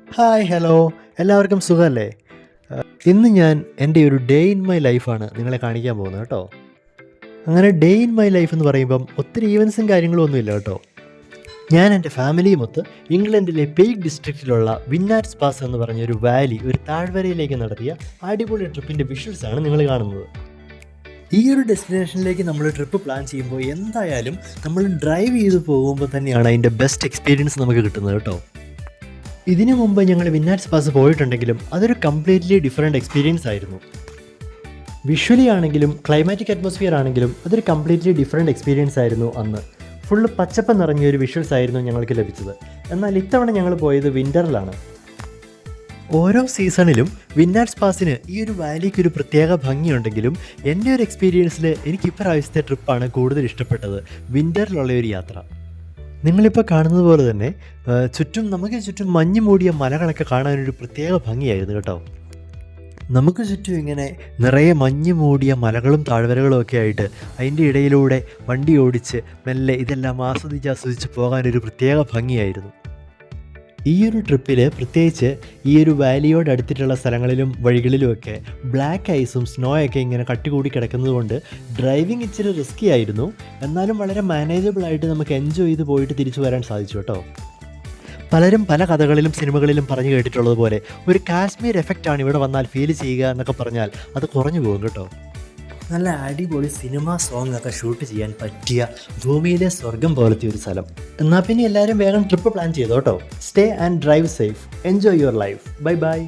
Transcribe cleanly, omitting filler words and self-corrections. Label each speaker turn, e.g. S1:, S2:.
S1: Hi hello എല്ലാവർക്കും സുഖമല്ലേ? ഇന്ന് ഞാൻ എൻ്റെ ഒരു ഡേ ഇൻ മൈ ലൈഫാണ് നിങ്ങളെ കാണിക്കാൻ പോകുന്നത് കേട്ടോ. അങ്ങനെ ഡേ ഇൻ മൈ ലൈഫ് എന്ന് പറയുമ്പം ഒത്തിരി ഈവൻസും കാര്യങ്ങളും ഒന്നുമില്ല കേട്ടോ. ഞാൻ എൻ്റെ ഫാമിലിയുമൊത്ത് ഇംഗ്ലണ്ടിലെ പെയ്ക്ക് ഡിസ്ട്രിക്റ്റിലുള്ള വിന്നാറ്റ്സ് പാസ് എന്ന് പറഞ്ഞൊരു വാലി, ഒരു താഴ്വരയിലേക്ക് നടത്തിയ അടിപൊളി ട്രിപ്പിൻ്റെ വിഷ്വൽസാണ് നിങ്ങൾ കാണുന്നത്. ഈ ഒരു ഡെസ്റ്റിനേഷനിലേക്ക് നമ്മൾ ട്രിപ്പ് പ്ലാൻ ചെയ്യുമ്പോൾ എന്തായാലും നമ്മൾ ഡ്രൈവ് ചെയ്ത് പോകുമ്പോൾ തന്നെയാണ് അതിൻ്റെ ബെസ്റ്റ് എക്സ്പീരിയൻസ് നമുക്ക് കിട്ടുന്നത് കേട്ടോ. ഇതിനു മുമ്പ് ഞങ്ങൾ വിന്നാറ്റ്സ് പാസ് പോയിട്ടുണ്ടെങ്കിലും അതൊരു കംപ്ലീറ്റ്ലി ഡിഫറെൻറ്റ് എക്സ്പീരിയൻസ് ആയിരുന്നു. വിഷ്വലി ആണെങ്കിലും ക്ലൈമാറ്റിക് അറ്റ്മോസ്ഫിയർ ആണെങ്കിലും അതൊരു കംപ്ലീറ്റ്ലി ഡിഫറെൻറ്റ് എക്സ്പീരിയൻസ് ആയിരുന്നു. അന്ന് ഫുള്ള് പച്ചപ്പ് നിറഞ്ഞൊരു വിഷ്വൽസ് ആയിരുന്നു ഞങ്ങൾക്ക് ലഭിച്ചത്. എന്നാൽ ഇത്തവണ ഞങ്ങൾ പോയത് വിൻ്ററിലാണ്. ഓരോ സീസണിലും വിന്നാറ്റ്സ് പാസിന് ഈ ഒരു വാലിക്ക് ഒരു പ്രത്യേക ഭംഗിയുണ്ടെങ്കിലും എൻ്റെ ഒരു എക്സ്പീരിയൻസിൽ എനിക്ക് ഇപ്രാവശ്യത്തെ ട്രിപ്പാണ് കൂടുതൽ ഇഷ്ടപ്പെട്ടത്, വിൻ്ററിലുള്ള ഒരു യാത്ര. നിങ്ങളിപ്പോൾ കാണുന്നത് പോലെ തന്നെ നമുക്ക് ചുറ്റും മഞ്ഞ് മൂടിയ മലകളൊക്കെ കാണാനൊരു പ്രത്യേക ഭംഗിയായിരുന്നു കേട്ടോ. നമുക്ക് ചുറ്റും ഇങ്ങനെ നിറയെ മഞ്ഞ് മൂടിയ മലകളും താഴ്വരകളും ഒക്കെ ആയിട്ട് അതിൻ്റെ ഇടയിലൂടെ വണ്ടി ഓടിച്ച് മെല്ലെ ഇതെല്ലാം ആസ്വദിച്ച് പോകാനൊരു പ്രത്യേക ഭംഗിയായിരുന്നു. ഈ ഒരു ട്രിപ്പിൽ പ്രത്യേകിച്ച് ഈ ഒരു വാലിയോട് അടുത്തിട്ടുള്ള സ്ഥലങ്ങളിലും വഴികളിലുമൊക്കെ ബ്ലാക്ക് ഐസും സ്നോയൊക്കെ ഇങ്ങനെ കട്ടികൂടി കിടക്കുന്നത് കൊണ്ട് ഡ്രൈവിംഗ് ഇച്ചിരി റിസ്കി ആയിരുന്നു. എന്നാലും വളരെ മാനേജബിളായിട്ട് നമുക്ക് എൻജോയ് ചെയ്ത് പോയിട്ട് തിരിച്ചു വരാൻ സാധിച്ചു കേട്ടോ. പലരും പല കഥകളിലും സിനിമകളിലും പറഞ്ഞു കേട്ടിട്ടുള്ളത് പോലെ ഒരു കാശ്മീർ എഫക്റ്റാണ് ഇവിടെ വന്നാൽ ഫീൽ ചെയ്യുക എന്നൊക്കെ പറഞ്ഞാൽ അത് കുറഞ്ഞു പോകും കേട്ടോ. നല്ല അടിപൊളി സിനിമ സോങ് ഒക്കെ ഷൂട്ട് ചെയ്യാൻ പറ്റിയ ഭൂമിയിലെ സ്വർഗം പോലത്തെ ഒരു സ്ഥലം. എന്നാൽ പിന്നെ എല്ലാവരും വേഗം ട്രിപ്പ് പ്ലാൻ ചെയ്തോ കേട്ടോ. Stay and drive safe, enjoy your life. Bye bye.